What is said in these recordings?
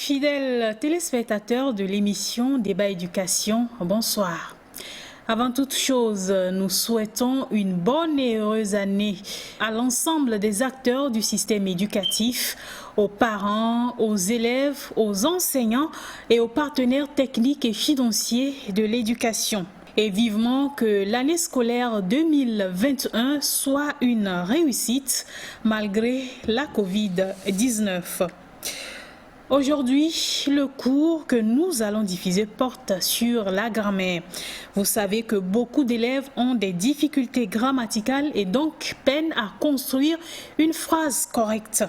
Fidèles téléspectateurs de l'émission Débat Éducation, bonsoir. Avant toute chose, nous souhaitons une bonne et heureuse année à l'ensemble des acteurs du système éducatif, aux parents, aux élèves, aux enseignants et aux partenaires techniques et financiers de l'éducation. Et vivement que l'année scolaire 2021 soit une réussite malgré la Covid-19. Aujourd'hui, le cours que nous allons diffuser porte sur la grammaire. Vous savez que beaucoup d'élèves ont des difficultés grammaticales et donc peinent à construire une phrase correcte.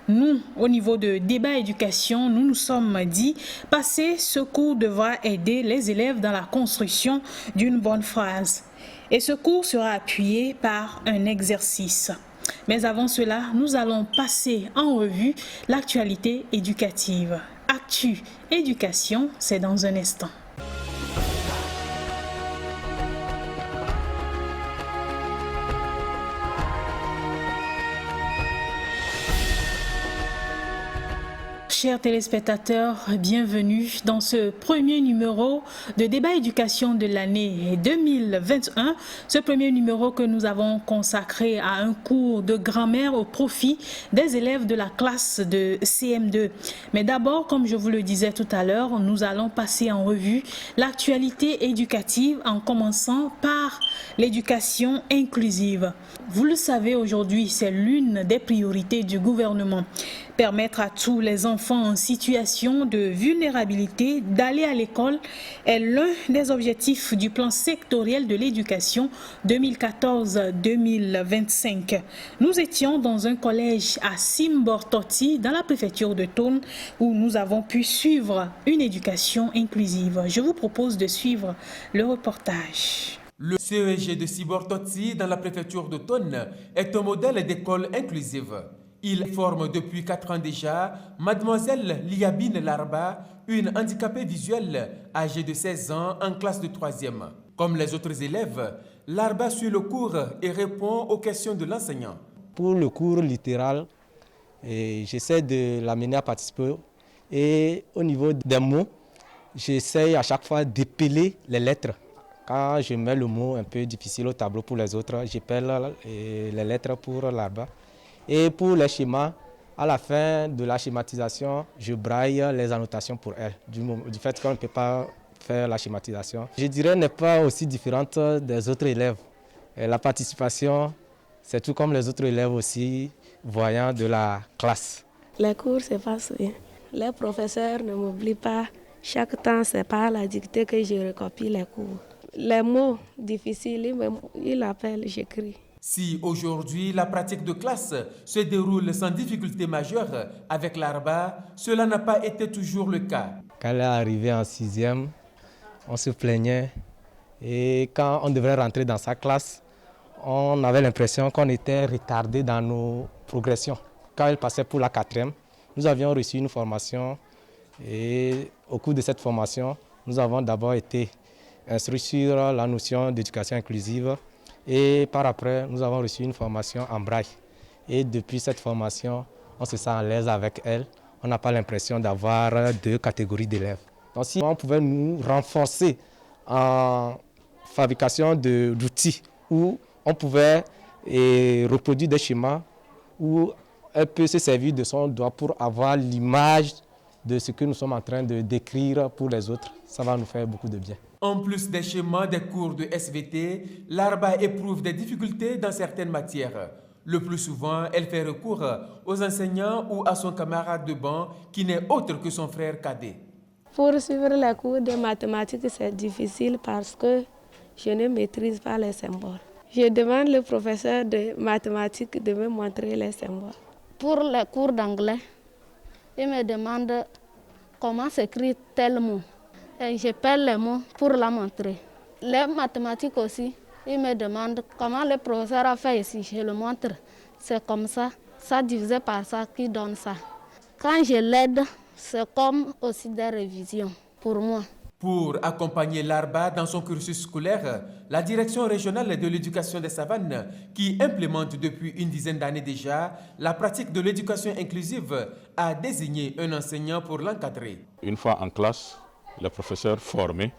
Nous, au niveau de Débat Éducation, nous nous sommes dit passer ce cours devra aider les élèves dans la construction d'une bonne phrase. Et ce cours sera appuyé par un exercice. Mais avant cela, nous allons passer en revue l'actualité éducative. Actu Éducation, c'est dans un instant. Chers téléspectateurs, bienvenue dans ce premier numéro de Débat Éducation de l'année 2021. Ce premier numéro que nous avons consacré à un cours de grammaire au profit des élèves de la classe de CM2. Mais d'abord, comme je vous le disais tout à l'heure, nous allons passer en revue l'actualité éducative en commençant par l'éducation inclusive. Vous le savez, aujourd'hui, c'est l'une des priorités du gouvernement. Permettre à tous les enfants en situation de vulnérabilité d'aller à l'école est l'un des objectifs du plan sectoriel de l'éducation 2014-2025. Nous étions dans un collège à Simbortoti, dans la préfecture de Thônes, où nous avons pu suivre une éducation inclusive. Je vous propose de suivre le reportage. Le CEG de Simbortoti, dans la préfecture de Thônes, est un modèle d'école inclusive. Il forme depuis 4 ans déjà Mademoiselle Liabine Larba, une handicapée visuelle âgée de 16 ans en classe de 3e. Comme les autres élèves, Larba suit le cours et répond aux questions de l'enseignant. Pour le cours littéral, j'essaie de l'amener à participer. Et au niveau des mots, j'essaie à chaque fois d'épeler les lettres. Quand je mets le mot un peu difficile au tableau pour les autres, j'épelle les lettres pour Larba. Et pour les schémas, à la fin de la schématisation, je braille les annotations pour elle, du fait qu'on ne peut pas faire la schématisation. Je dirais n'est pas aussi différente des autres élèves. Et la participation, c'est tout comme les autres élèves aussi, voyants de la classe. Les cours se passent bien. Les professeurs ne m'oublient pas. Chaque temps, c'est par la dictée que je recopie les cours. Les mots difficiles, ils appellent, j'écris. Si aujourd'hui la pratique de classe se déroule sans difficulté majeure avec Larba, cela n'a pas été toujours le cas. Quand elle est arrivée en 6e, on se plaignait et quand on devrait rentrer dans sa classe, on avait l'impression qu'on était retardé dans nos progressions. Quand elle passait pour la 4e, nous avions reçu une formation et au cours de cette formation, nous avons d'abord été instruits sur la notion d'éducation inclusive. Et par après, nous avons reçu une formation en braille. Et depuis cette formation, on se sent à l'aise avec elle. On n'a pas l'impression d'avoir 2 catégories d'élèves. Donc si on pouvait nous renforcer en fabrication d'outils où on pouvait reproduire des schémas, où elle peut se servir de son doigt pour avoir l'image de ce que nous sommes en train de décrire pour les autres, ça va nous faire beaucoup de bien. En plus des schémas des cours de SVT, Larba éprouve des difficultés dans certaines matières. Le plus souvent, elle fait recours aux enseignants ou à son camarade de banc qui n'est autre que son frère cadet. Pour suivre les cours de mathématiques, c'est difficile parce que je ne maîtrise pas les symboles. Je demande au professeur de mathématiques de me montrer les symboles. Pour les cours d'anglais, il me demande comment s'écrit tel mot. Et je perds les mots pour la montrer. Les mathématiques aussi, il me demande comment le professeur a fait ici. Je le montre. C'est comme ça divisé par ça qui donne ça. Quand je l'aide, c'est comme aussi des révisions pour moi. Pour accompagner l'Arba dans son cursus scolaire, la Direction régionale de l'éducation des Savanes, qui implémente depuis une dizaine d'années déjà la pratique de l'éducation inclusive, a désigné un enseignant pour l'encadrer. Une fois en classe, les professeurs formés,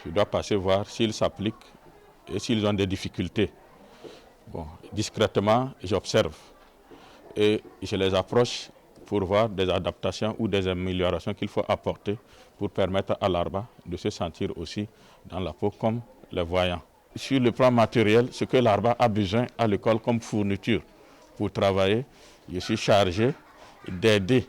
je dois passer voir s'ils s'appliquent et s'ils ont des difficultés. Discrètement, j'observe et je les approche pour voir des adaptations ou des améliorations qu'il faut apporter pour permettre à l'Arba de se sentir aussi dans la peau comme les voyants. Sur le plan matériel, ce que l'Arba a besoin à l'école comme fourniture pour travailler, je suis chargé d'aider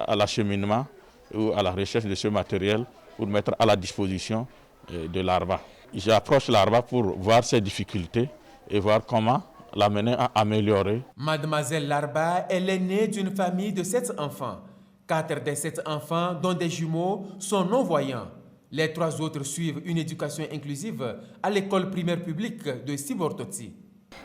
à l'acheminement ou à la recherche de ce matériel pour mettre à la disposition de l'Arba. J'approche l'Arba pour voir ses difficultés et voir comment l'amener à améliorer. Mademoiselle Larba est l'aînée d'une famille de 7 enfants. 4 des 7 enfants, dont des jumeaux, sont non-voyants. Les 3 autres suivent une éducation inclusive à l'école primaire publique de Sibortoti.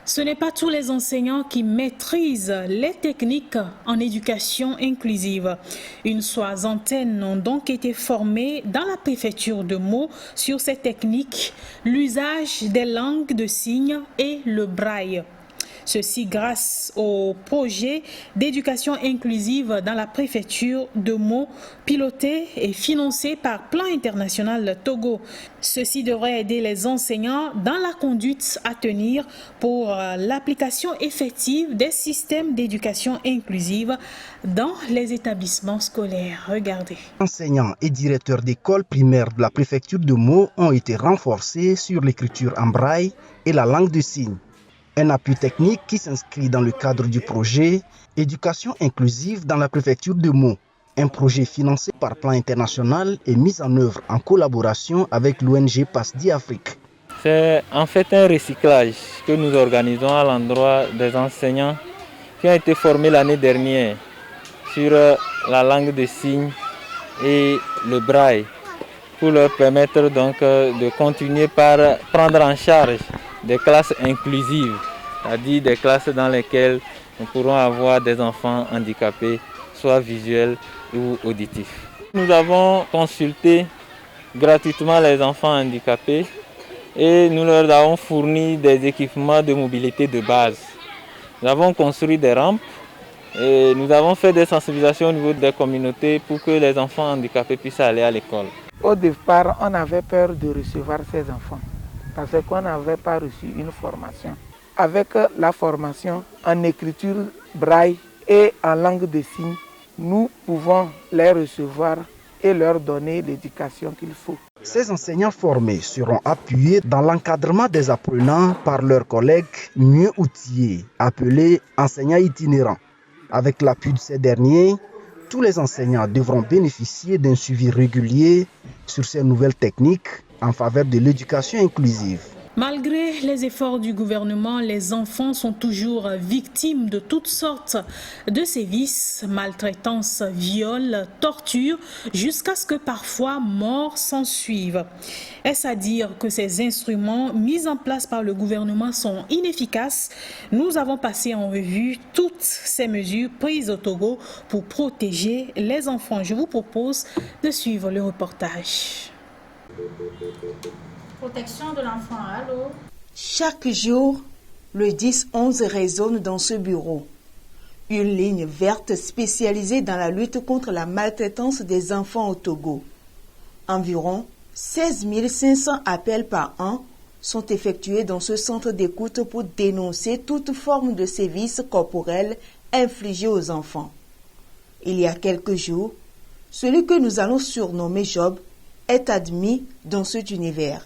Ce n'est pas tous les enseignants qui maîtrisent les techniques en éducation inclusive. Une soixantaine ont donc été formés dans la préfecture de Meaux sur ces techniques, l'usage des langues de signes et le braille. Ceci grâce au projet d'éducation inclusive dans la préfecture de Meaux, piloté et financé par Plan International Togo. Ceci devrait aider les enseignants dans la conduite à tenir pour l'application effective des systèmes d'éducation inclusive dans les établissements scolaires. Regardez. Enseignants et directeurs d'école primaire de la préfecture de Meaux ont été renforcés sur l'écriture en braille et la langue de signes. Un appui technique qui s'inscrit dans le cadre du projet Éducation inclusive dans la préfecture de Meaux, un projet financé par Plan International et mis en œuvre en collaboration avec l'ONG PASDI Afrique. C'est en fait un recyclage que nous organisons à l'endroit des enseignants qui ont été formés l'année dernière sur la langue de signes et le braille pour leur permettre donc de continuer par prendre en charge des classes inclusives, c'est-à-dire des classes dans lesquelles nous pourrons avoir des enfants handicapés, soit visuels ou auditifs. Nous avons consulté gratuitement les enfants handicapés et nous leur avons fourni des équipements de mobilité de base. Nous avons construit des rampes et nous avons fait des sensibilisations au niveau des communautés pour que les enfants handicapés puissent aller à l'école. Au départ, on avait peur de recevoir ces enfants parce qu'on n'avait pas reçu une formation. Avec la formation en écriture braille et en langue de signes, nous pouvons les recevoir et leur donner l'éducation qu'il faut. Ces enseignants formés seront appuyés dans l'encadrement des apprenants par leurs collègues mieux outillés, appelés enseignants itinérants. Avec l'appui de ces derniers, tous les enseignants devront bénéficier d'un suivi régulier sur ces nouvelles techniques en faveur de l'éducation inclusive. Malgré les efforts du gouvernement, les enfants sont toujours victimes de toutes sortes de sévices, maltraitances, viols, tortures, jusqu'à ce que parfois mort s'ensuive. Est-ce à dire que ces instruments mis en place par le gouvernement sont inefficaces? Nous avons passé en revue toutes ces mesures prises au Togo pour protéger les enfants. Je vous propose de suivre le reportage. Protection de l'enfant, allô? Chaque jour, le 10-11 résonne dans ce bureau. Une ligne verte spécialisée dans la lutte contre la maltraitance des enfants au Togo. Environ 16 500 appels par an sont effectués dans ce centre d'écoute pour dénoncer toute forme de sévices corporels infligés aux enfants. Il y a quelques jours, celui que nous allons surnommer Job est admis dans cet univers.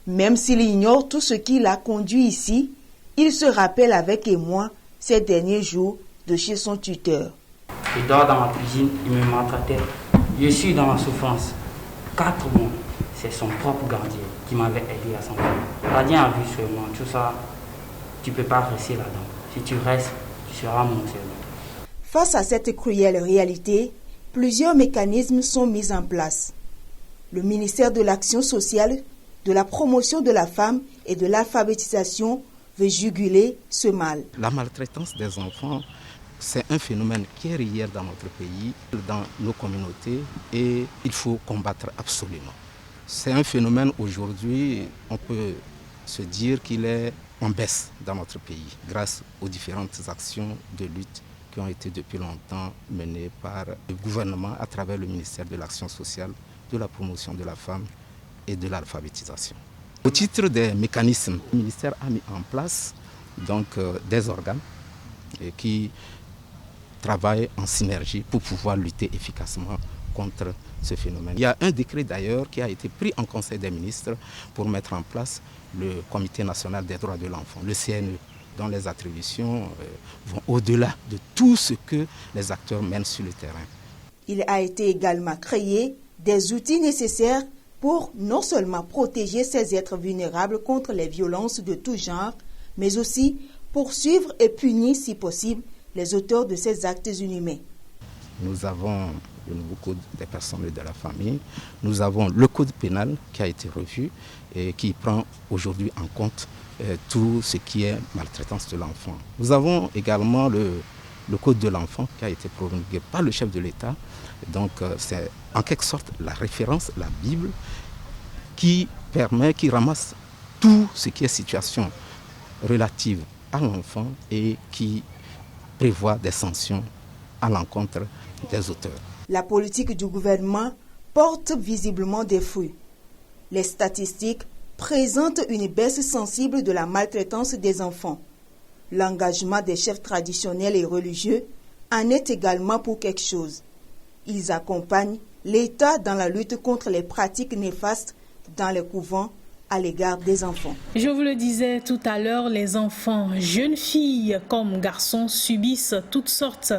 Même s'il ignore tout ce qui l'a conduit ici, il se rappelle avec émoi ces derniers jours de chez son tuteur. Je dors dans ma cuisine, il me maltraitait. Je suis dans la souffrance. 4 mois, c'est son propre gardien qui m'avait aidé à s'en aller. Le gardien a vu sur moi, tout ça, tu ne peux pas rester là-dedans. Si tu restes, tu seras mon servant. Face à cette cruelle réalité, plusieurs mécanismes sont mis en place. Le ministère de l'Action sociale, de la promotion de la femme et de l'alphabétisation veut juguler ce mal. La maltraitance des enfants C'est un phénomène qui est réel dans notre pays, dans nos communautés, et il faut combattre absolument. C'est un phénomène aujourd'hui, on peut se dire qu'il est en baisse dans notre pays, grâce aux différentes actions de lutte qui ont été depuis longtemps menées par le gouvernement à travers le ministère de l'Action sociale, de la promotion de la femme et de l'alphabétisation. Au titre des mécanismes, le ministère a mis en place des organes qui travaillent en synergie pour pouvoir lutter efficacement contre ce phénomène. Il y a un décret d'ailleurs qui a été pris en Conseil des ministres pour mettre en place le Comité national des droits de l'enfant, le CNE, dont les attributions vont au-delà de tout ce que les acteurs mènent sur le terrain. Il a été également créé des outils nécessaires pour non seulement protéger ces êtres vulnérables contre les violences de tout genre, mais aussi poursuivre et punir si possible les auteurs de ces actes inhumains. Nous avons le nouveau code des personnes et de la famille, nous avons le code pénal qui a été revu et qui prend aujourd'hui en compte tout ce qui est maltraitance de l'enfant. Nous avons également le code de l'enfant qui a été promulgué par le chef de l'État. Donc c'est en quelque sorte la référence, la Bible, qui ramasse tout ce qui est situation relative à l'enfant et qui prévoit des sanctions à l'encontre des auteurs. La politique du gouvernement porte visiblement des fruits. Les statistiques présentent une baisse sensible de la maltraitance des enfants. L'engagement des chefs traditionnels et religieux en est également pour quelque chose. Ils accompagnent l'État dans la lutte contre les pratiques néfastes dans les couvents à l'égard des enfants. Je vous le disais tout à l'heure, les enfants, jeunes filles comme garçons, subissent toutes sortes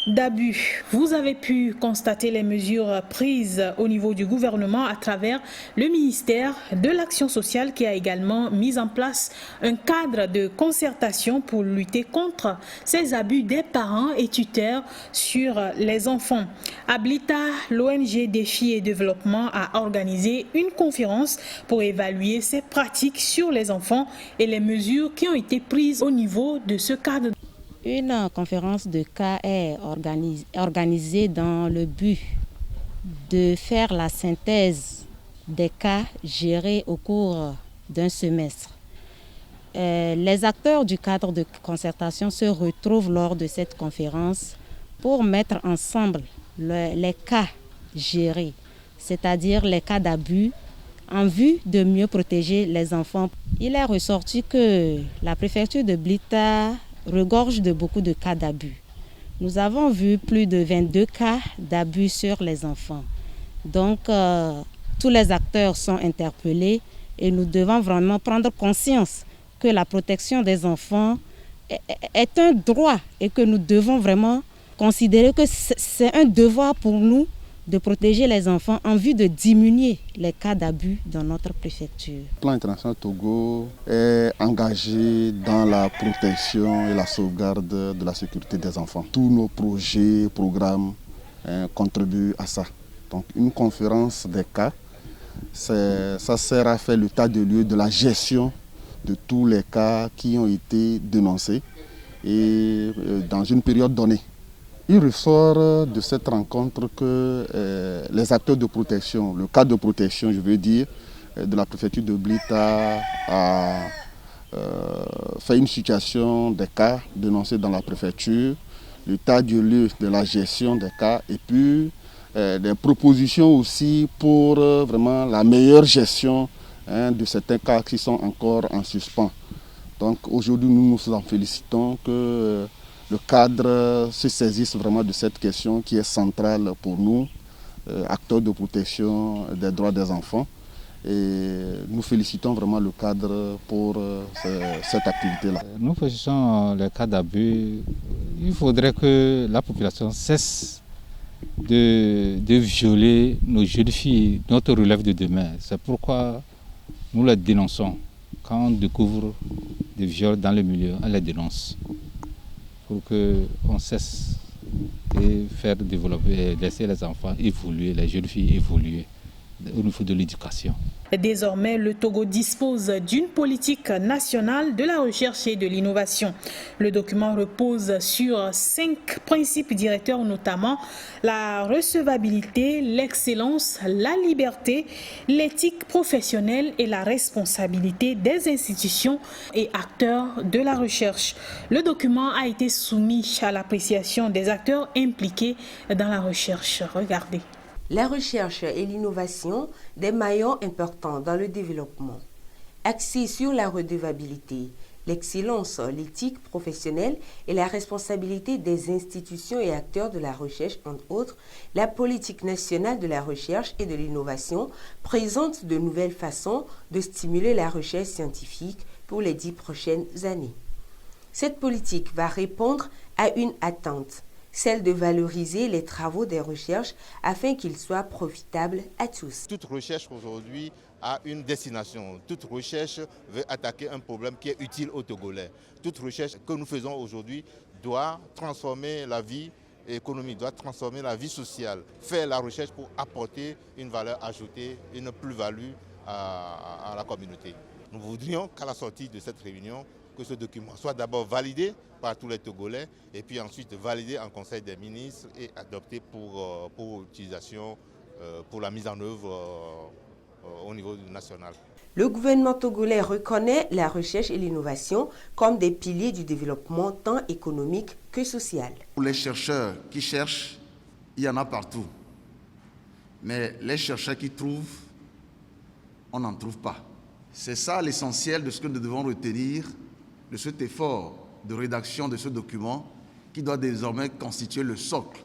d'abus. Vous avez pu constater les mesures prises au niveau du gouvernement à travers le ministère de l'Action sociale qui a également mis en place un cadre de concertation pour lutter contre ces abus des parents et tuteurs sur les enfants. À Blita, l'ONG Défi et Développement a organisé une conférence pour évaluer ces pratiques sur les enfants et les mesures qui ont été prises au niveau de ce cadre. Une conférence de cas est organisée dans le but de faire la synthèse des cas gérés au cours d'un semestre. Les acteurs du cadre de concertation se retrouvent lors de cette conférence pour mettre ensemble les cas gérés, c'est-à-dire les cas d'abus, en vue de mieux protéger les enfants. Il est ressorti que la préfecture de Blita regorge de beaucoup de cas d'abus. Nous avons vu plus de 22 cas d'abus sur les enfants. Donc, tous les acteurs sont interpellés et nous devons vraiment prendre conscience que la protection des enfants est un droit et que nous devons vraiment considérer que c'est un devoir pour nous de protéger les enfants en vue de diminuer les cas d'abus dans notre préfecture. Le plan international Togo est engagé dans la protection et la sauvegarde de la sécurité des enfants. Tous nos projets, programmes contribuent à ça. Donc une conférence des cas, ça sert à faire l'état de lieu de la gestion de tous les cas qui ont été dénoncés et dans une période donnée. Il ressort de cette rencontre que les acteurs de protection, le cadre de protection, je veux dire, de la préfecture de Blita a fait une situation des cas dénoncés dans la préfecture, l'état de lieu de la gestion des cas et puis des propositions aussi pour vraiment la meilleure gestion de certains cas qui sont encore en suspens. Donc aujourd'hui, nous nous en félicitons que le cadre se saisisse vraiment de cette question qui est centrale pour nous, acteurs de protection des droits des enfants. Et nous félicitons vraiment le cadre pour cette activité-là. Nous félicitons le cas d'abus. Il faudrait que la population cesse de violer nos jeunes filles, notre relève de demain. C'est pourquoi nous les dénonçons. Quand on découvre des viols dans le milieu, on les dénonce. Pour qu'on cesse de faire développer, laisser les enfants évoluer, les jeunes filles évoluer au niveau de l'éducation. Désormais, le Togo dispose d'une politique nationale de la recherche et de l'innovation. Le document repose sur 5 principes directeurs, notamment la recevabilité, l'excellence, la liberté, l'éthique professionnelle et la responsabilité des institutions et acteurs de la recherche. Le document a été soumis à l'appréciation des acteurs impliqués dans la recherche. Regardez. La recherche et l'innovation, des maillons importants dans le développement. Axés sur la redevabilité, l'excellence, l'éthique professionnelle et la responsabilité des institutions et acteurs de la recherche, entre autres, la politique nationale de la recherche et de l'innovation présente de nouvelles façons de stimuler la recherche scientifique pour les 10 prochaines années. Cette politique va répondre à une attente, celle de valoriser les travaux des recherches afin qu'ils soient profitables à tous. Toute recherche aujourd'hui a une destination. Toute recherche veut attaquer un problème qui est utile aux Togolais. Toute recherche que nous faisons aujourd'hui doit transformer la vie économique, doit transformer la vie sociale. Faire la recherche pour apporter une valeur ajoutée, une plus-value à la communauté. Nous voudrions qu'à la sortie de cette réunion, que ce document soit d'abord validé par tous les Togolais et puis ensuite validé en Conseil des ministres et adopté pour utilisation, pour la mise en œuvre au niveau national. Le gouvernement togolais reconnaît la recherche et l'innovation comme des piliers du développement tant économique que social. Pour les chercheurs qui cherchent, il y en a partout. Mais les chercheurs qui trouvent, on n'en trouve pas. C'est ça l'essentiel de ce que nous devons retenir de cet effort de rédaction de ce document qui doit désormais constituer le socle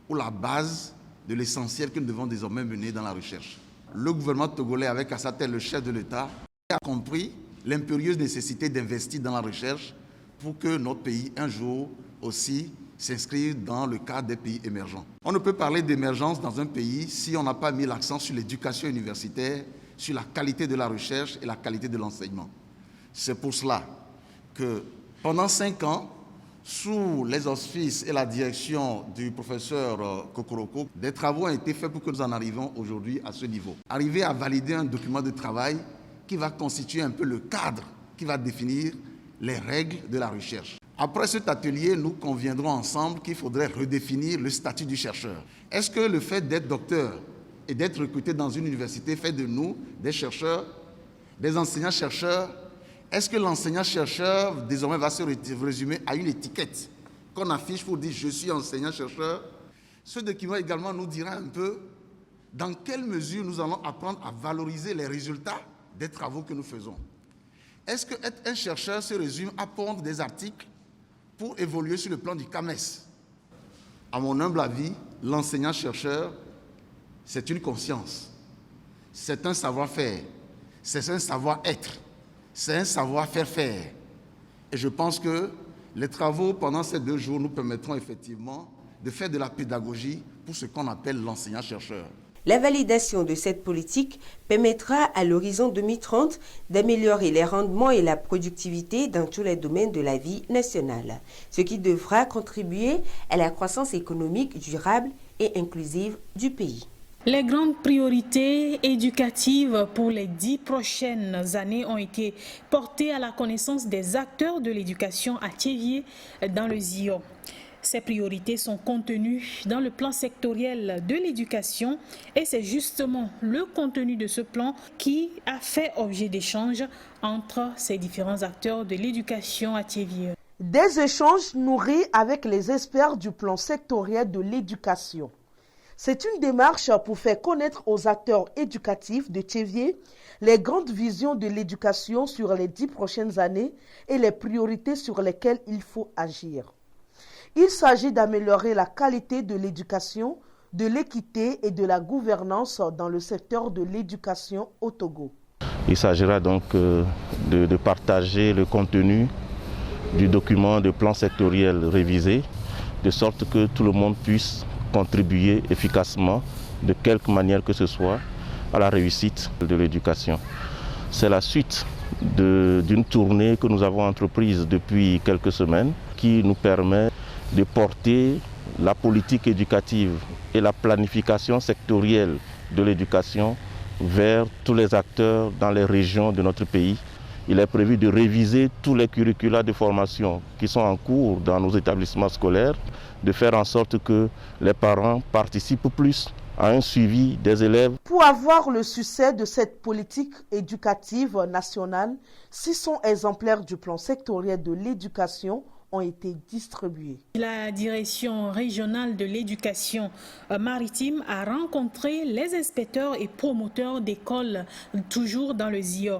ou la base de l'essentiel que nous devons désormais mener dans la recherche. Le gouvernement togolais, avec à sa tête le chef de l'État, a compris l'impérieuse nécessité d'investir dans la recherche pour que notre pays, un jour aussi, s'inscrive dans le cadre des pays émergents. On ne peut parler d'émergence dans un pays si on n'a pas mis l'accent sur l'éducation universitaire, sur la qualité de la recherche et la qualité de l'enseignement. C'est pour cela que pendant 5 ans, sous les auspices et la direction du professeur Kokoroko, des travaux ont été faits pour que nous en arrivions aujourd'hui à ce niveau. Arriver à valider un document de travail qui va constituer un peu le cadre, qui va définir les règles de la recherche. Après cet atelier, nous conviendrons ensemble qu'il faudrait redéfinir le statut du chercheur. Est-ce que le fait d'être docteur et d'être recruté dans une université fait de nous des chercheurs, des enseignants-chercheurs? Est-ce que l'enseignant-chercheur désormais va se résumer à une étiquette qu'on affiche pour dire « je suis enseignant-chercheur » Ce document également nous dira un peu dans quelle mesure nous allons apprendre à valoriser les résultats des travaux que nous faisons. Est-ce qu'être un chercheur se résume à pondre des articles pour évoluer sur le plan du CAMES? À mon humble avis, l'enseignant-chercheur, c'est une conscience, c'est un savoir-faire, c'est un savoir-être. C'est un savoir-faire faire. Et je pense que les travaux pendant ces 2 jours nous permettront effectivement de faire de la pédagogie pour ce qu'on appelle l'enseignant-chercheur. La validation de cette politique permettra à l'horizon 2030 d'améliorer les rendements et la productivité dans tous les domaines de la vie nationale, ce qui devra contribuer à la croissance économique durable et inclusive du pays. Les grandes priorités éducatives pour les 10 prochaines années ont été portées à la connaissance des acteurs de l'éducation à Thiévié dans le Zion. Ces priorités sont contenues dans le plan sectoriel de l'éducation et c'est justement le contenu de ce plan qui a fait objet d'échanges entre ces différents acteurs de l'éducation à Thiévié. Des échanges nourris avec les experts du plan sectoriel de l'éducation. C'est une démarche pour faire connaître aux acteurs éducatifs de Thiévié les grandes visions de l'éducation sur les 10 prochaines années et les priorités sur lesquelles il faut agir. Il s'agit d'améliorer la qualité de l'éducation, de l'équité et de la gouvernance dans le secteur de l'éducation au Togo. Il s'agira donc de partager le contenu du document de plan sectoriel révisé, de sorte que tout le monde puisse contribuer efficacement, de quelque manière que ce soit, à la réussite de l'éducation. C'est la suite d'une tournée que nous avons entreprise depuis quelques semaines qui nous permet de porter la politique éducative et la planification sectorielle de l'éducation vers tous les acteurs dans les régions de notre pays. Il est prévu de réviser tous les curricula de formation qui sont en cours dans nos établissements scolaires, de faire en sorte que les parents participent plus à un suivi des élèves. Pour avoir le succès de cette politique éducative nationale, 600 exemplaires du plan sectoriel de l'éducation ont été distribués. La direction régionale de l'éducation maritime a rencontré les inspecteurs et promoteurs d'écoles, toujours dans le ZIO.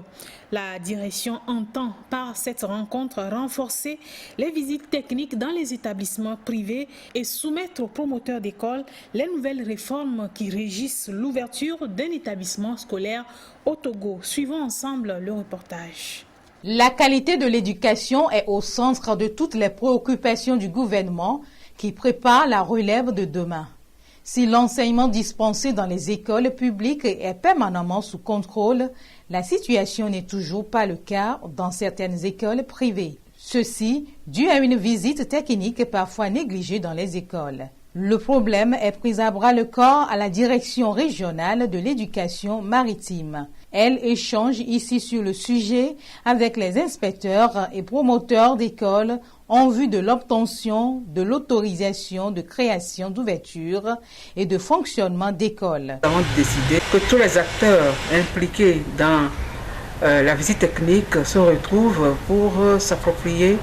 La direction entend par cette rencontre renforcer les visites techniques dans les établissements privés et soumettre aux promoteurs d'écoles les nouvelles réformes qui régissent l'ouverture d'un établissement scolaire au Togo. Suivons ensemble le reportage. La qualité de l'éducation est au centre de toutes les préoccupations du gouvernement qui prépare la relève de demain. Si l'enseignement dispensé dans les écoles publiques est permanemment sous contrôle, la situation n'est toujours pas le cas dans certaines écoles privées. Ceci dû à une visite technique parfois négligée dans les écoles. Le problème est pris à bras le corps à la direction régionale de l'éducation maritime. Elle échange ici sur le sujet avec les inspecteurs et promoteurs d'écoles en vue de l'obtention de l'autorisation de création d'ouverture et de fonctionnement d'écoles. Nous avons décidé que tous les acteurs impliqués dans la visite technique se retrouvent pour s'approprier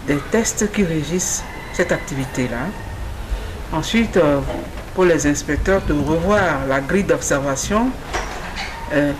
des tests qui régissent cette activité-là. Ensuite, pour les inspecteurs, de revoir la grille d'observation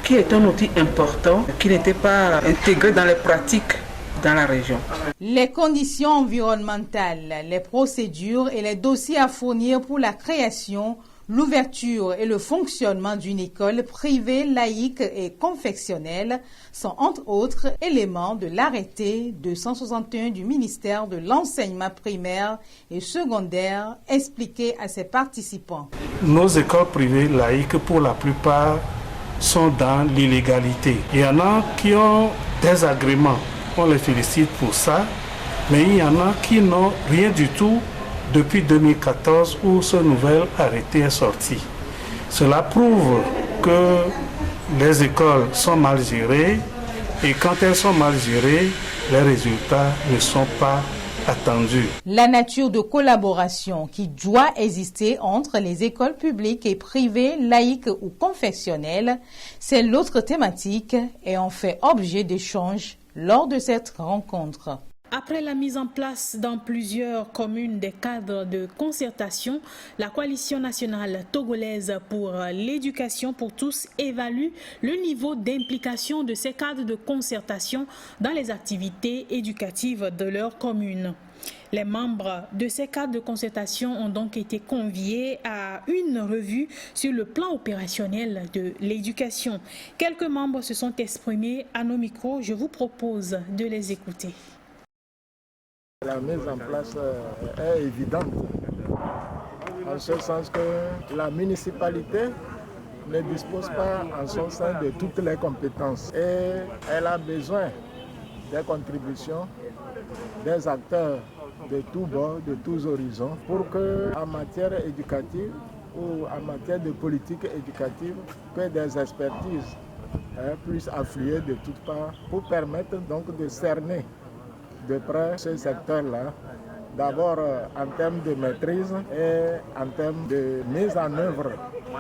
qui est un outil important qui n'était pas intégré dans les pratiques dans la région. Les conditions environnementales, les procédures et les dossiers à fournir pour la création, l'ouverture et le fonctionnement d'une école privée, laïque et confessionnelle sont entre autres éléments de l'arrêté 261 du ministère de l'enseignement primaire et secondaire expliqué à ses participants. Nos écoles privées laïques, pour la plupart, sont dans l'illégalité. Il y en a qui ont des agréments, on les félicite pour ça, mais il y en a qui n'ont rien du tout depuis 2014 où ce nouvel arrêté est sorti. Cela prouve que les écoles sont mal gérées et quand elles sont mal gérées, les résultats ne sont pas attendus. La nature de collaboration qui doit exister entre les écoles publiques et privées, laïques ou confessionnelles, c'est l'autre thématique et en fait objet d'échanges lors de cette rencontre. Après la mise en place dans plusieurs communes des cadres de concertation, la coalition nationale togolaise pour l'éducation pour tous évalue le niveau d'implication de ces cadres de concertation dans les activités éducatives de leur commune. Les membres de ces cadres de concertation ont donc été conviés à une revue sur le plan opérationnel de l'éducation. Quelques membres se sont exprimés à nos micros. Je vous propose de les écouter. La mise en place est évidente, en ce sens que la municipalité ne dispose pas en son sein de toutes les compétences et elle a besoin des contributions des acteurs de tous bords, de tous horizons, pour que en matière éducative ou en matière de politique éducative, que des expertises puissent affluer de toutes parts pour permettre donc de cerner de près ce secteur-là, d'abord en termes de maîtrise et en termes de mise en œuvre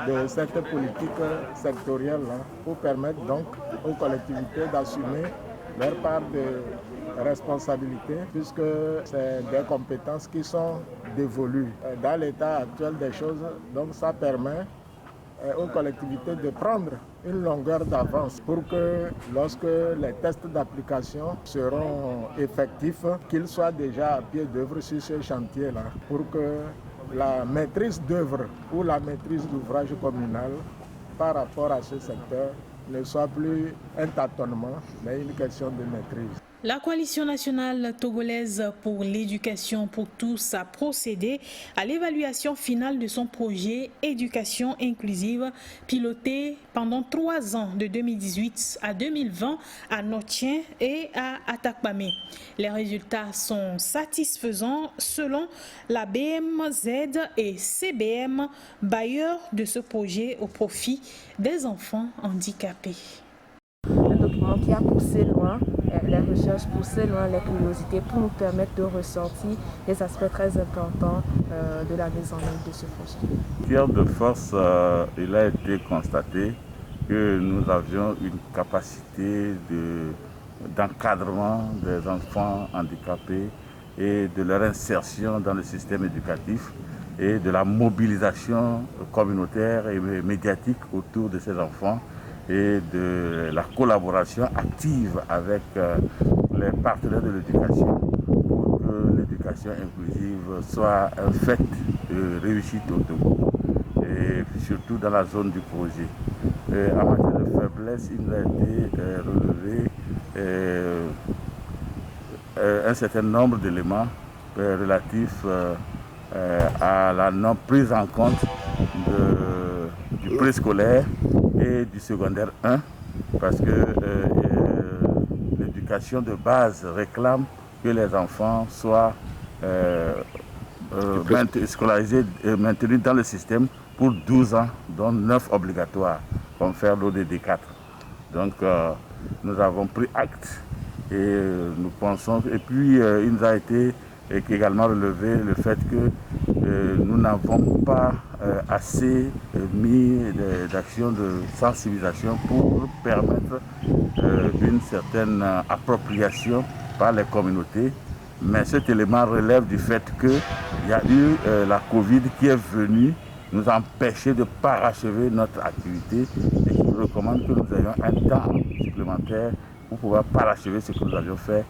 de cette politique sectorielle-là, pour permettre donc aux collectivités d'assumer leur part de responsabilité, puisque c'est des compétences qui sont dévolues. Dans l'état actuel des choses, donc ça permet aux collectivités de prendre une longueur d'avance pour que lorsque les tests d'application seront effectifs, qu'ils soient déjà à pied d'œuvre sur ce chantier-là, pour que la maîtrise d'œuvre ou la maîtrise d'ouvrage communal par rapport à ce secteur ne soit plus un tâtonnement, mais une question de maîtrise. La coalition nationale togolaise pour l'éducation pour tous a procédé à l'évaluation finale de son projet éducation inclusive piloté pendant 3 ans de 2018 à 2020 à Notien et à Atakpamé. Les résultats sont satisfaisants selon la BMZ et CBM, bailleurs de ce projet au profit des enfants handicapés. Un document qui a poussé loin les recherches, poussé loin les curiosités pour nous permettre de ressortir les aspects très importants de la mise en œuvre de ce projet. Pierre de force, il a été constaté que nous avions une capacité d'encadrement des enfants handicapés et de leur insertion dans le système éducatif et de la mobilisation communautaire et médiatique autour de ces enfants et de la collaboration active avec les partenaires de l'éducation pour que l'éducation inclusive soit un fait de réussite au Togo et surtout dans la zone du projet. En matière de faiblesse, il a été relevé un certain nombre d'éléments relatifs à la non prise en compte du préscolaire et du secondaire 1, parce que l'éducation de base réclame que les enfants soient scolarisés et maintenus dans le système pour 12 ans, dont 9 obligatoires, comme faire l'ODD 4. Donc nous avons pris acte et nous pensons, et puis il nous a été également relevé le fait que nous n'avons pas assez mis d'actions de sensibilisation pour permettre une certaine appropriation par les communautés. Mais cet élément relève du fait qu'il y a eu la Covid qui est venue nous empêcher de parachever notre activité et qui nous recommande que nous ayons un temps supplémentaire pour pouvoir parachever ce que nous avions fait.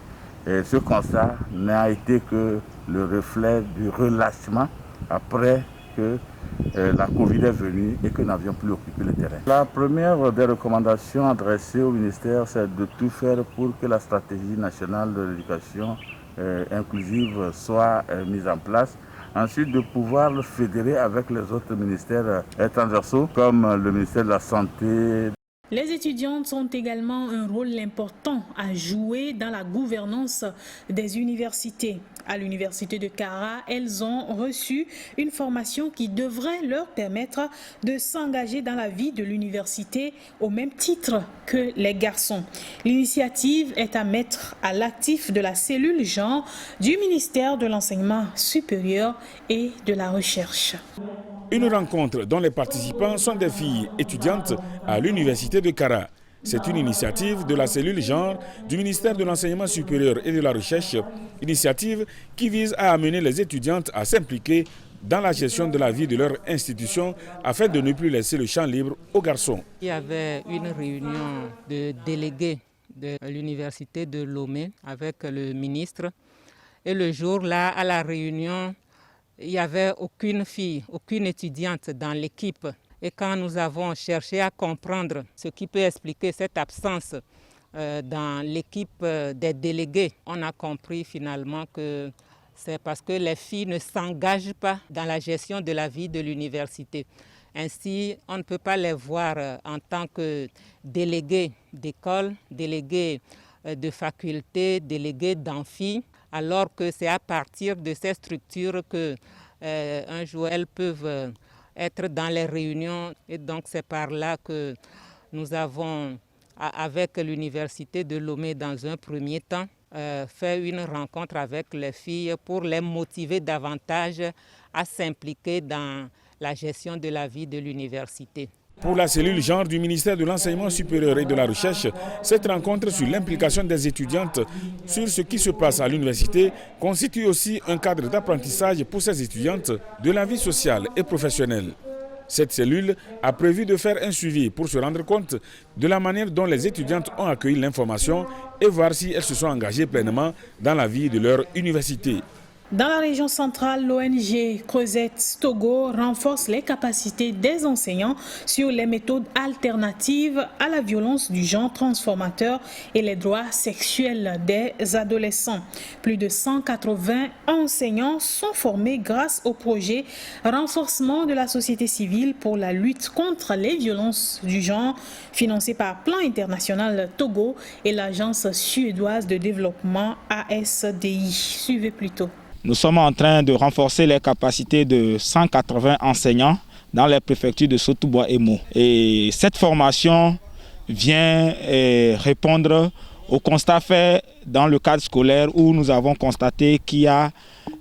Et ce constat n'a été que le reflet du relâchement après que la Covid est venue et que nous n'avions plus occupé le terrain. La première des recommandations adressées au ministère, c'est de tout faire pour que la stratégie nationale de l'éducation inclusive soit mise en place. Ensuite, de pouvoir le fédérer avec les autres ministères transversaux, comme le ministère de la Santé. Les étudiantes ont également un rôle important à jouer dans la gouvernance des universités. À l'université de Kara, elles ont reçu une formation qui devrait leur permettre de s'engager dans la vie de l'université au même titre que les garçons. L'initiative est à mettre à l'actif de la cellule genre du ministère de l'Enseignement supérieur et de la Recherche. Une rencontre dont les participants sont des filles étudiantes à l'université de Kara. C'est une initiative de la cellule genre du ministère de l'Enseignement supérieur et de la Recherche, initiative qui vise à amener les étudiantes à s'impliquer dans la gestion de la vie de leur institution afin de ne plus laisser le champ libre aux garçons. Il y avait une réunion de délégués de l'université de Lomé avec le ministre et le jour-là, à la réunion, il n'y avait aucune fille, aucune étudiante dans l'équipe. Et quand nous avons cherché à comprendre ce qui peut expliquer cette absence dans l'équipe des délégués, on a compris finalement que c'est parce que les filles ne s'engagent pas dans la gestion de la vie de l'université. Ainsi, on ne peut pas les voir en tant que délégués d'école, délégués de faculté, délégués d'amphi, alors que c'est à partir de ces structures que un jour elles peuvent être dans les réunions. Et donc c'est par là que nous avons, avec l'université de Lomé dans un premier temps, fait une rencontre avec les filles pour les motiver davantage à s'impliquer dans la gestion de la vie de l'université. Pour la cellule genre du ministère de l'Enseignement supérieur et de la Recherche, cette rencontre sur l'implication des étudiantes sur ce qui se passe à l'université constitue aussi un cadre d'apprentissage pour ces étudiantes de la vie sociale et professionnelle. Cette cellule a prévu de faire un suivi pour se rendre compte de la manière dont les étudiantes ont accueilli l'information et voir si elles se sont engagées pleinement dans la vie de leur université. Dans la région centrale, l'ONG Creusette Togo renforce les capacités des enseignants sur les méthodes alternatives à la violence du genre transformateur et les droits sexuels des adolescents. Plus de 180 enseignants sont formés grâce au projet Renforcement de la société civile pour la lutte contre les violences du genre, financé par Plan International Togo et l'agence suédoise de développement ASDI. Suivez plutôt. Nous sommes en train de renforcer les capacités de 180 enseignants dans les préfectures de Sotouboua et Mo. Et cette formation vient répondre au constat fait dans le cadre scolaire où nous avons constaté qu'il y a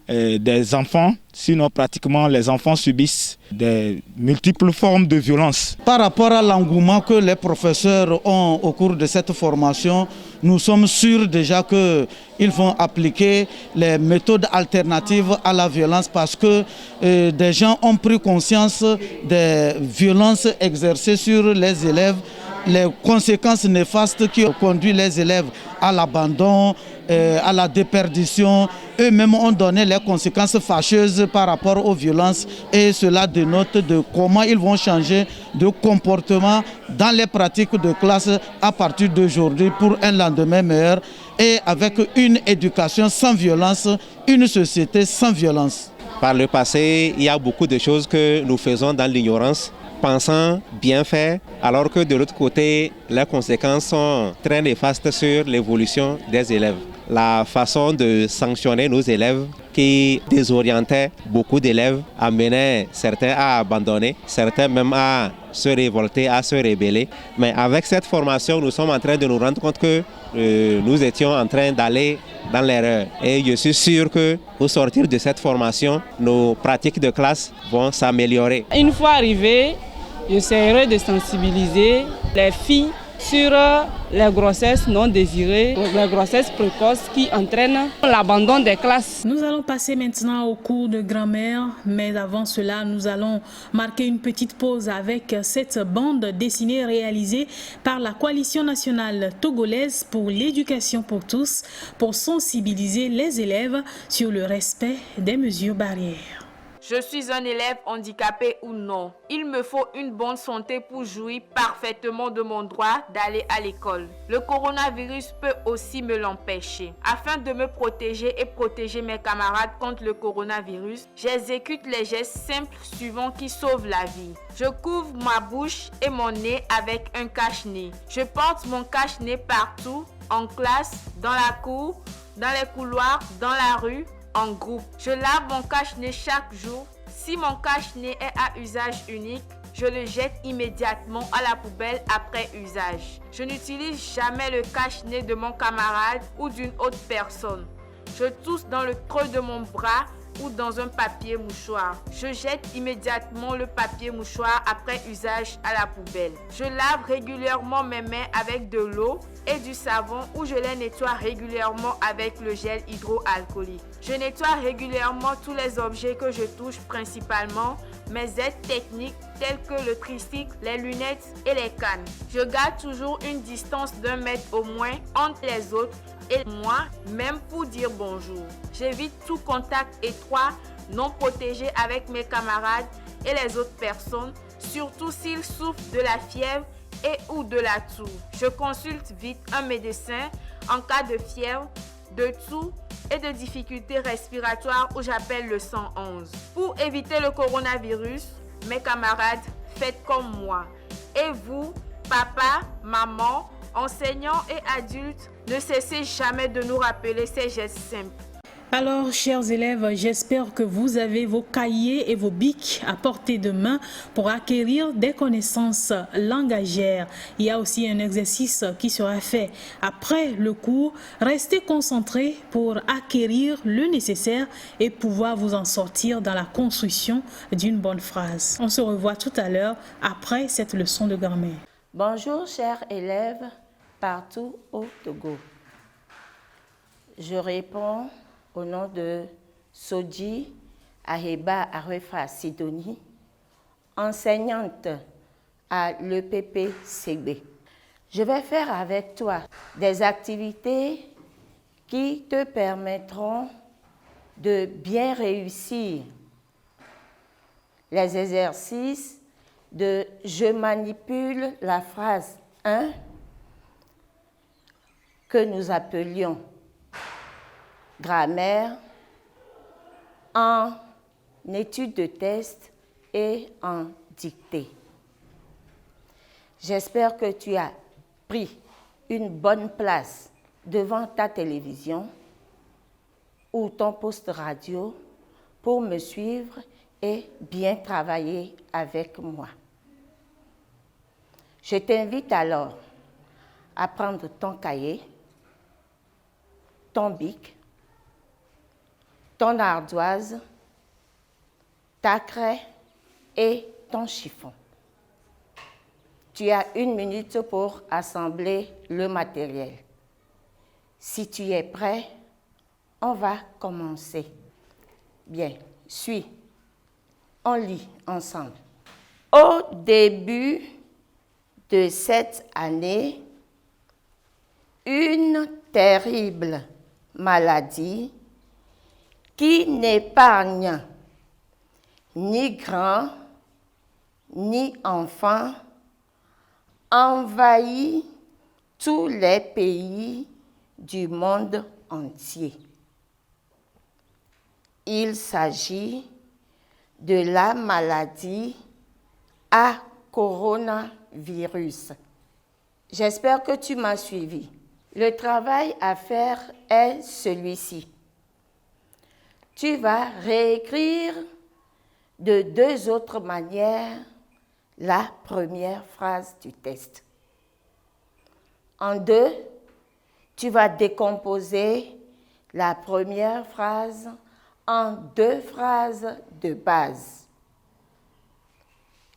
des enfants, sinon pratiquement les enfants subissent des multiples formes de violence. Par rapport à l'engouement que les professeurs ont au cours de cette formation, nous sommes sûrs déjà qu'ils vont appliquer les méthodes alternatives à la violence parce que des gens ont pris conscience des violences exercées sur les élèves, les conséquences néfastes qui ont conduit les élèves à l'abandon, à la déperdition. Eux-mêmes ont donné les conséquences fâcheuses par rapport aux violences et cela dénote de comment ils vont changer de comportement dans les pratiques de classe à partir d'aujourd'hui pour un lendemain meilleur et avec une éducation sans violence, une société sans violence. Par le passé, il y a beaucoup de choses que nous faisons dans l'ignorance, pensant bien faire, alors que de l'autre côté, les conséquences sont très néfastes sur l'évolution des élèves. La façon de sanctionner nos élèves qui désorientait beaucoup d'élèves, amenait certains à abandonner, certains même à se révolter, à se rebeller. Mais avec cette formation, nous sommes en train de nous rendre compte que nous étions en train d'aller dans l'erreur. Et je suis sûr qu'au sortir de cette formation, nos pratiques de classe vont s'améliorer. Une fois arrivé, j'essaierai de sensibiliser les filles sur les grossesses non désirées, les grossesses précoces qui entraînent l'abandon des classes. Nous allons passer maintenant au cours de grammaire, mais avant cela, nous allons marquer une petite pause avec cette bande dessinée réalisée par la Coalition nationale togolaise pour l'éducation pour tous, pour sensibiliser les élèves sur le respect des mesures barrières. Je suis un élève handicapé ou non. Il me faut une bonne santé pour jouir parfaitement de mon droit d'aller à l'école. Le coronavirus peut aussi me l'empêcher. Afin de me protéger et protéger mes camarades contre le coronavirus, j'exécute les gestes simples suivants qui sauvent la vie. Je couvre ma bouche et mon nez avec un cache-nez. Je porte mon cache-nez partout, en classe, dans la cour, dans les couloirs, dans la rue, en groupe. Je lave mon cache-nez chaque jour. Si mon cache-nez est à usage unique, je le jette immédiatement à la poubelle après usage. Je n'utilise jamais le cache-nez de mon camarade ou d'une autre personne. Je tousse dans le creux de mon bras ou dans un papier mouchoir. Je jette immédiatement le papier mouchoir après usage à la poubelle. Je lave régulièrement mes mains avec de l'eau et du savon ou je les nettoie régulièrement avec le gel hydroalcoolique. Je nettoie régulièrement tous les objets que je touche, principalement mes aides techniques telles que le tricycle, les lunettes et les cannes. Je garde toujours une distance d'1 mètre au moins entre les autres et moi, même pour dire bonjour. J'évite tout contact étroit, non protégé avec mes camarades et les autres personnes, surtout s'ils souffrent de la fièvre et ou de la toux. Je consulte vite un médecin en cas de fièvre, de toux et de difficultés respiratoires où j'appelle le 111. Pour éviter le coronavirus, mes camarades, faites comme moi. Et vous, papa, maman, enseignants et adultes, ne cessez jamais de nous rappeler ces gestes simples. Alors, chers élèves, j'espère que vous avez vos cahiers et vos bics à portée de main pour acquérir des connaissances langagières. Il y a aussi un exercice qui sera fait après le cours. Restez concentrés pour acquérir le nécessaire et pouvoir vous en sortir dans la construction d'une bonne phrase. On se revoit tout à l'heure après cette leçon de grammaire. Bonjour, chers élèves partout au Togo. Je réponds au nom de Soji Aheba Arefa Sidonie, enseignante à l'EPP-CB. Je vais faire avec toi des activités qui te permettront de bien réussir les exercices de « Je manipule la phrase 1 » que nous appelions grammaire en étude de test et en dictée. J'espère que tu as pris une bonne place devant ta télévision ou ton poste radio pour me suivre et bien travailler avec moi. Je t'invite alors à prendre ton cahier, ton bic, ton ardoise, ta craie et ton chiffon. Tu as 1 minute pour assembler le matériel. Si tu es prêt, on va commencer. Bien, suis. On lit ensemble. Au début de cette année, une terrible maladie qui n'épargne ni grands ni enfants envahit tous les pays du monde entier. Il s'agit de la maladie à coronavirus. J'espère que tu m'as suivi. Le travail à faire est celui-ci. Tu vas réécrire de 2 autres manières la première phrase du test. En 2, tu vas décomposer la première phrase en 2 phrases de base.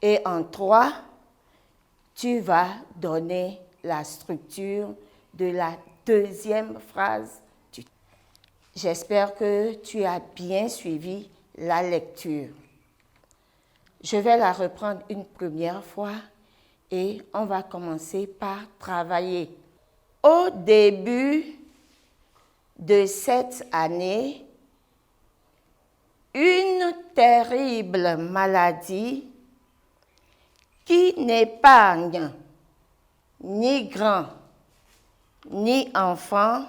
Et en 3, tu vas donner la structure de la 2e phrase. J'espère que tu as bien suivi la lecture. Je vais la reprendre une première fois et on va commencer par travailler. Au début de cette année, une terrible maladie qui n'épargne ni grands ni enfants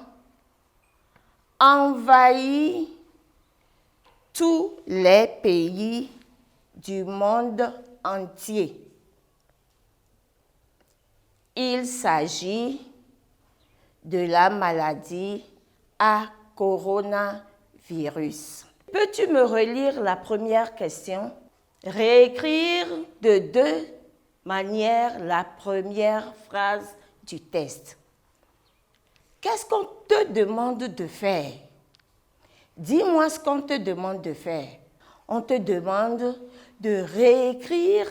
envahit tous les pays du monde entier. Il s'agit de la maladie à coronavirus. Peux-tu me relire la première question? Réécrire de 2 manières la première phrase du test. Qu'est-ce qu'on te demande de faire? Dis-moi ce qu'on te demande de faire. On te demande de réécrire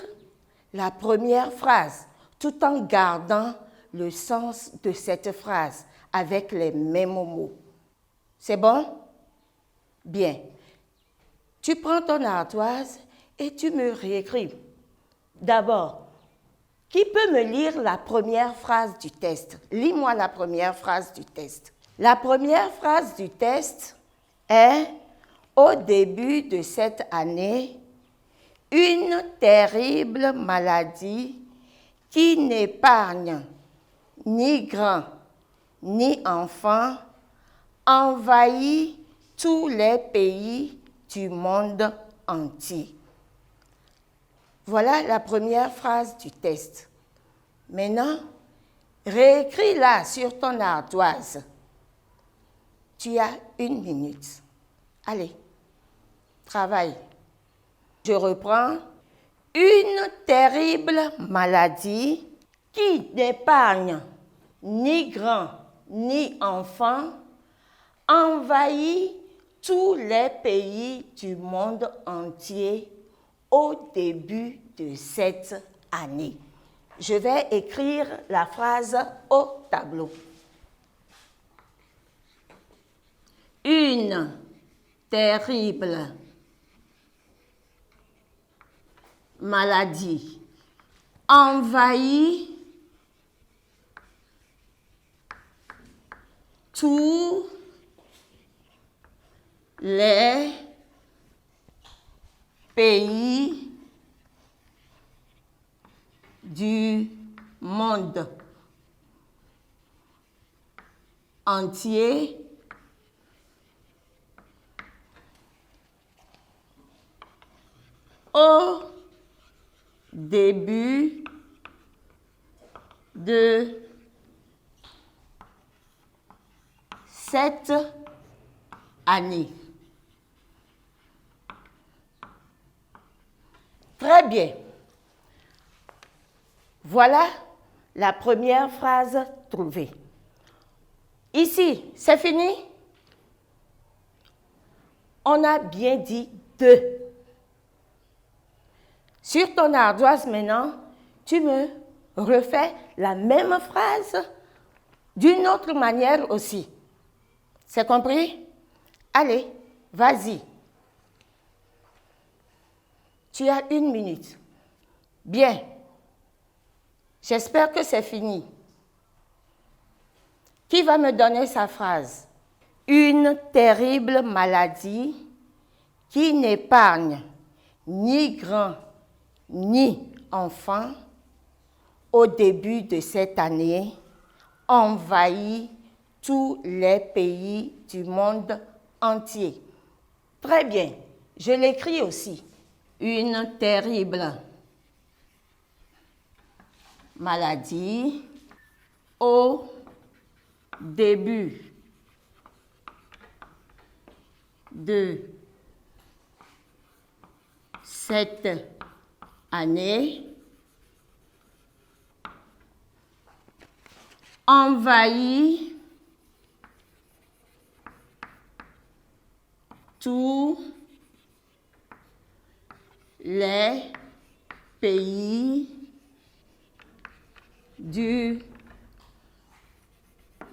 la première phrase tout en gardant le sens de cette phrase avec les mêmes mots. C'est bon? Bien. Tu prends ton ardoise et tu me réécris. D'abord, qui peut me lire la première phrase du test? Lis-moi la première phrase du test. La première phrase du test est « Au début de cette année, une terrible maladie qui n'épargne ni grands ni enfants envahit tous les pays du monde entier. » Voilà la première phrase du test. Maintenant, réécris-la sur ton ardoise. Tu as 1 minute. Allez, travaille. Je reprends. Une terrible maladie qui n'épargne ni grands ni enfants envahit tous les pays du monde entier au début de cette année. Je vais écrire la phrase au tableau. Une terrible maladie envahit tous les pays du monde entier au début de cette année. Très bien. Voilà la première phrase trouvée. Ici, c'est fini? On a bien dit deux. Sur ton ardoise maintenant, tu me refais la même phrase d'une autre manière aussi. C'est compris? Allez, vas-y. Tu as 1 minute. Bien. J'espère que c'est fini. Qui va me donner sa phrase? Une terrible maladie qui n'épargne ni grand ni enfant au début de cette année envahit tous les pays du monde entier. Très bien, je l'écris aussi. Une terrible maladie au début de cette année envahit tous les pays du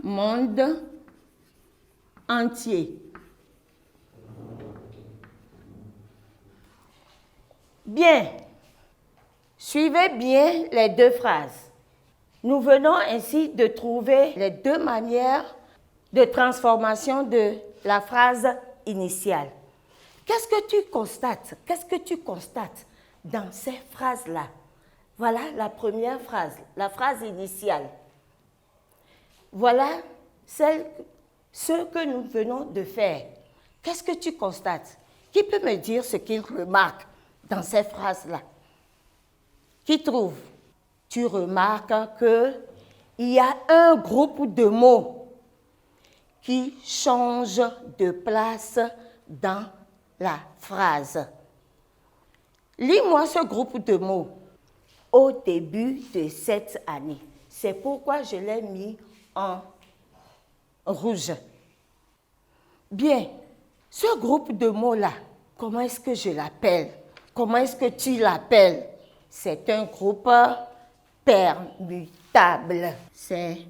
monde entier. Bien, suivez bien les deux phrases. Nous venons ainsi de trouver les deux manières de transformation de la phrase initiale. Qu'est-ce que tu constates? Qu'est-ce que tu constates dans ces phrases-là? Voilà la première phrase, la phrase initiale. Voilà ce que nous venons de faire. Qu'est-ce que tu constates? Qui peut me dire ce qu'il remarque dans ces phrases-là? Qui trouve? Tu remarques qu'il y a un groupe de mots qui change de place dans la phrase. Lis-moi ce groupe de mots. Au début de cette année. C'est pourquoi je l'ai mis en rouge. Bien, ce groupe de mots-là, comment est-ce que je l'appelle? Comment est-ce que tu l'appelles? C'est un groupe permutable. C'est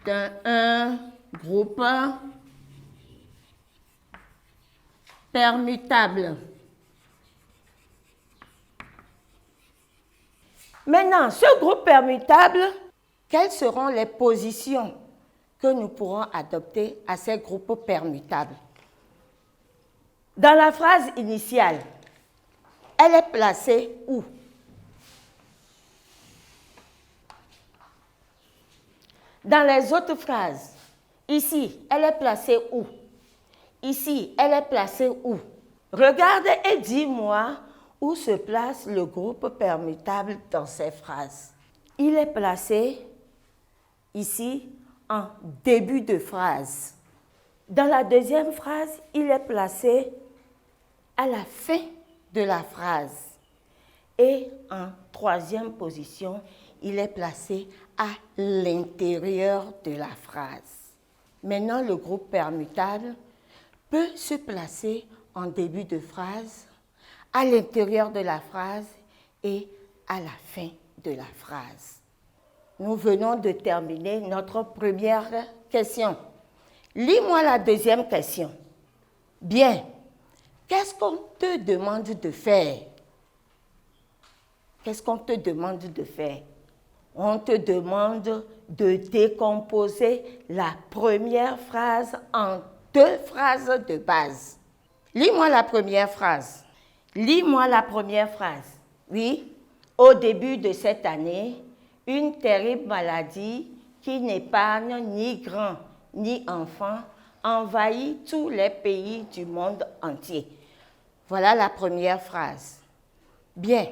un groupe permutable. Maintenant, ce groupe permutable, quelles seront les positions que nous pourrons adopter à ces groupes permutables? Dans la phrase initiale, elle est placée où? Dans les autres phrases, ici, elle est placée où? Ici, elle est placée où? Regarde et dis-moi où se place le groupe permutable dans ces phrases. Il est placé ici en début de phrase. Dans la deuxième phrase, il est placé à la fin de la phrase. Et en troisième position, il est placé à l'intérieur de la phrase. Maintenant, le groupe permutable peut se placer en début de phrase, à l'intérieur de la phrase et à la fin de la phrase. Nous venons de terminer notre première question. Lis-moi la deuxième question. Bien, qu'est-ce qu'on te demande de faire? Qu'est-ce qu'on te demande de faire? On te demande de décomposer la première phrase en deux phrases de base. Lis-moi la première phrase. Lis-moi la première phrase. Oui, au début de cette année, une terrible maladie qui n'épargne ni grands ni enfants envahit tous les pays du monde entier. Voilà la première phrase. Bien.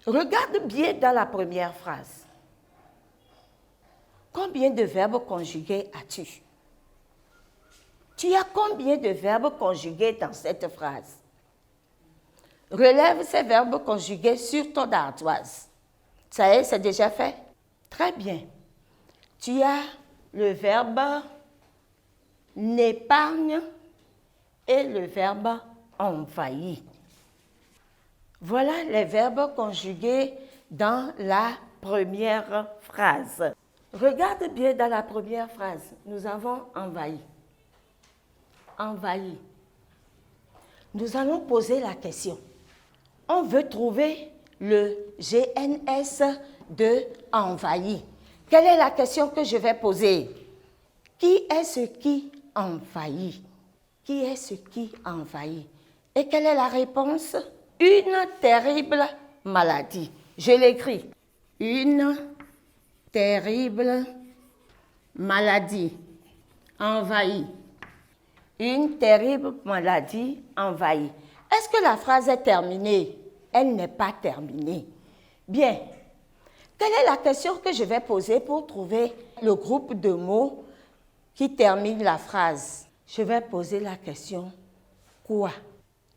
Regarde bien dans la première phrase. Combien de verbes conjugués as-tu? Tu as combien de verbes conjugués dans cette phrase? Relève ces verbes conjugués sur ton ardoise. Ça y est, c'est déjà fait? Très bien. Tu as le verbe n'épargne et le verbe envahit. Voilà les verbes conjugués dans la première phrase. Regarde bien dans la première phrase. Nous avons envahi. Envahi. Nous allons poser la question. On veut trouver le GNS de envahi. Quelle est la question que je vais poser? Qui est ce qui envahit? Qui est ce qui envahit? Et quelle est la réponse? Une terrible maladie. Je l'écris. Une terrible maladie envahit. Une terrible maladie envahit. Est-ce que la phrase est terminée? Elle n'est pas terminée. Bien. Quelle est la question que je vais poser pour trouver le groupe de mots qui termine la phrase? Je vais poser la question « quoi ?»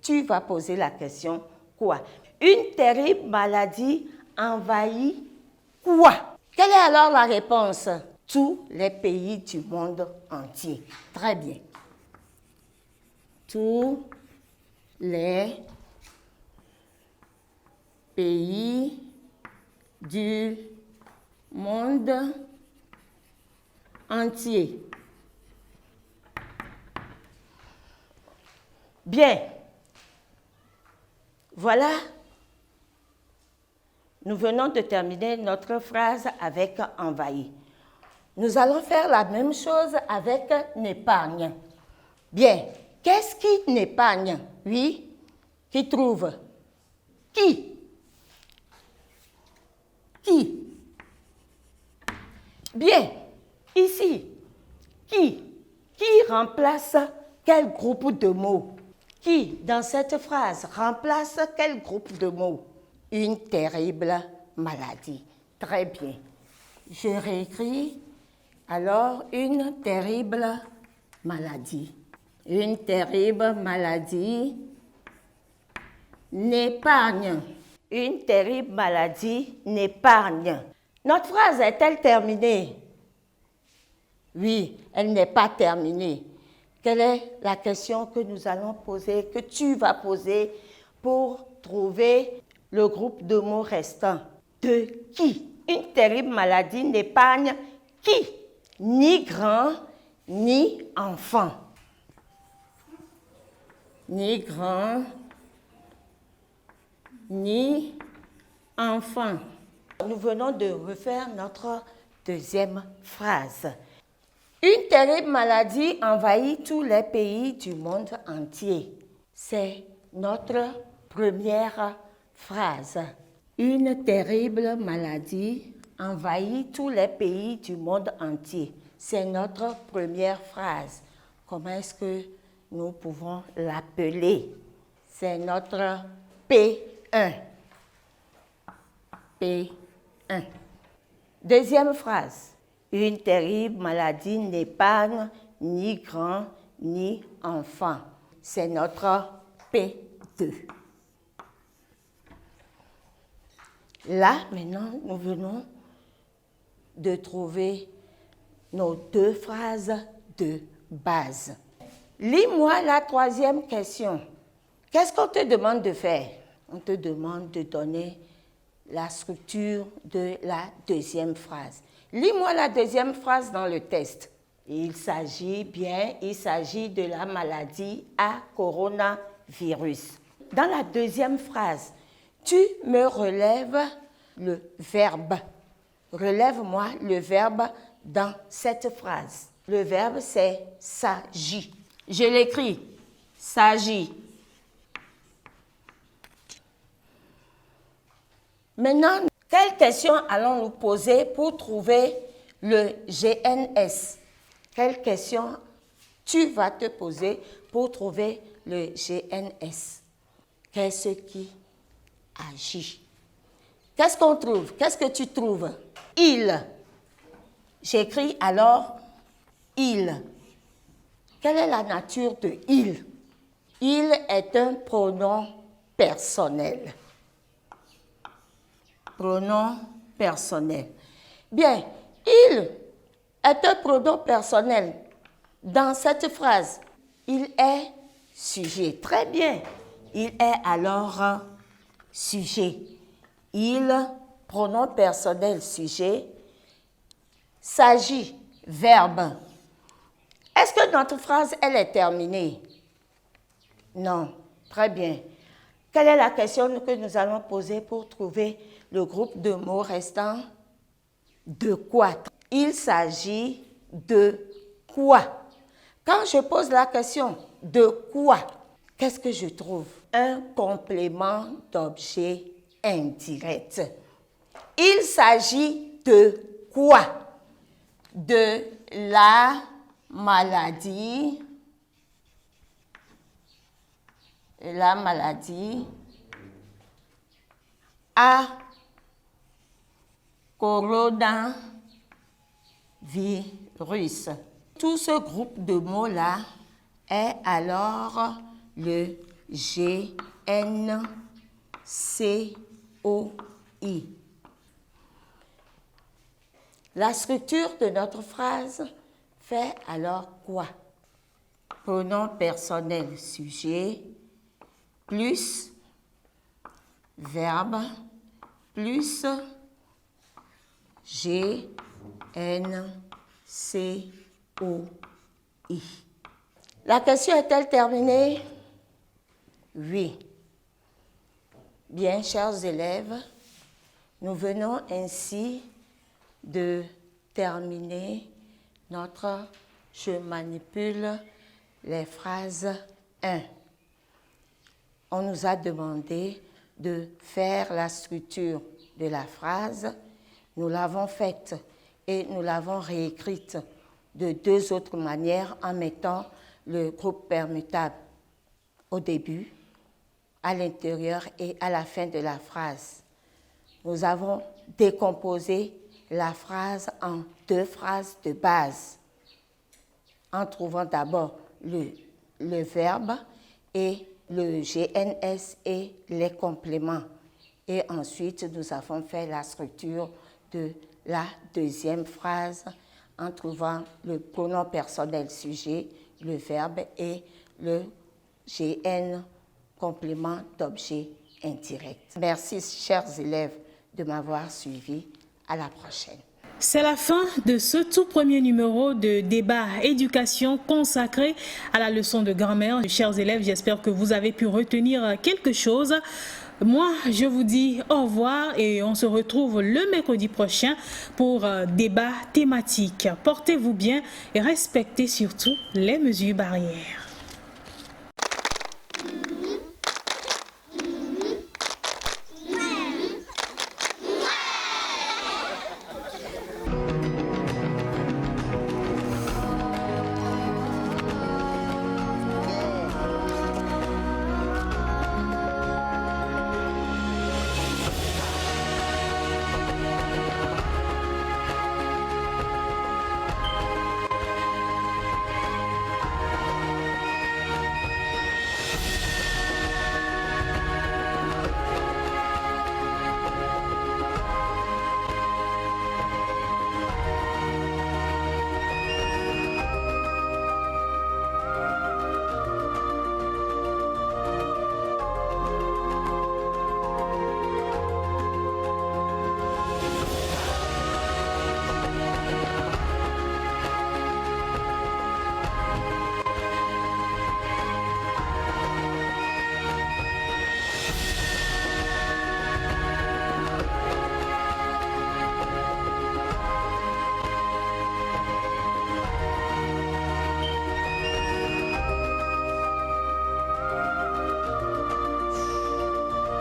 Tu vas poser la question « quoi ?» Une terrible maladie envahit quoi? Quelle est alors la réponse? Tous les pays du monde entier. Très bien. Tous les pays du monde entier. Bien. Voilà. Nous venons de terminer notre phrase avec envahi. Nous allons faire la même chose avec n'épargne. Bien. Qu'est-ce qui n'épargne? Oui. Qui trouve? Qui? Qui? Bien. Ici. Qui? Qui remplace quel groupe de mots? Qui, dans cette phrase, remplace quel groupe de mots? Une terrible maladie. Très bien. Je réécris. Alors, une terrible maladie. Une terrible maladie n'épargne. Une terrible maladie n'épargne. Notre phrase est-elle terminée? Oui, elle n'est pas terminée. Quelle est la question que nous allons poser, que tu vas poser pour trouver le groupe de mots restants? De qui? Une terrible maladie n'épargne qui? Ni grand, ni enfant. Ni grand, ni enfant. Nous venons de refaire notre deuxième phrase. Une terrible maladie envahit tous les pays du monde entier. C'est notre première phrase. Une terrible maladie envahit tous les pays du monde entier. C'est notre première phrase. Comment est-ce que nous pouvons l'appeler? C'est notre P1. P1. Deuxième phrase. Une terrible maladie n'épargne ni grand ni enfant. C'est notre P2. Là, maintenant, nous venons de trouver nos deux phrases de base. Lis-moi la troisième question. Qu'est-ce qu'on te demande de faire? On te demande de donner la structure de la deuxième phrase. Lis-moi la deuxième phrase dans le test. Il s'agit de la maladie à coronavirus. Dans la deuxième phrase, tu me relèves le verbe. Relève-moi le verbe dans cette phrase. Le verbe, c'est s'agit. Je l'écris. S'agit. Maintenant, quelle question allons-nous poser pour trouver le GNS? Quelle question tu vas te poser pour trouver le GNS? Qu'est-ce qui agit? Qu'est-ce qu'on trouve? Qu'est-ce que tu trouves? Il. J'écris alors il. Quelle est la nature de il? Il est un pronom personnel. Pronom personnel. Bien, il est un pronom personnel. Dans cette phrase, il est sujet. Très bien. Il est alors sujet. Il, pronom personnel, sujet. S'agit, verbe. Est-ce que notre phrase, elle est terminée? Non. Très bien. Quelle est la question que nous allons poser pour trouver le groupe de mots restants? De quoi? Il s'agit de quoi? Quand je pose la question de quoi, qu'est-ce que je trouve? Un complément d'objet indirect. Il s'agit de quoi? De la maladie. La maladie à coronavirus. Tout ce groupe de mots-là est alors le GNCOI. La structure de notre phrase fait alors quoi? Pronom personnel sujet plus verbe plus GNCOI. La question est-elle terminée? Oui. Bien, chers élèves, nous venons ainsi de terminer notre « Je manipule les phrases 1 ». On nous a demandé de faire la structure de la phrase. Nous l'avons faite et nous l'avons réécrite de deux autres manières en mettant le groupe permutable au début, à l'intérieur et à la fin de la phrase. Nous avons décomposé la phrase en deux phrases de base, en trouvant d'abord le verbe et le GNS et les compléments. Et ensuite, nous avons fait la structure de la deuxième phrase en trouvant le pronom personnel sujet, le verbe et le GN, complément d'objet indirect. Merci, chers élèves, de m'avoir suivi. À la prochaine. C'est la fin de ce tout premier numéro de débat éducation consacré à la leçon de grammaire. Chers élèves, j'espère que vous avez pu retenir quelque chose. Moi, je vous dis au revoir et on se retrouve le mercredi prochain pour débat thématique. Portez-vous bien et respectez surtout les mesures barrières.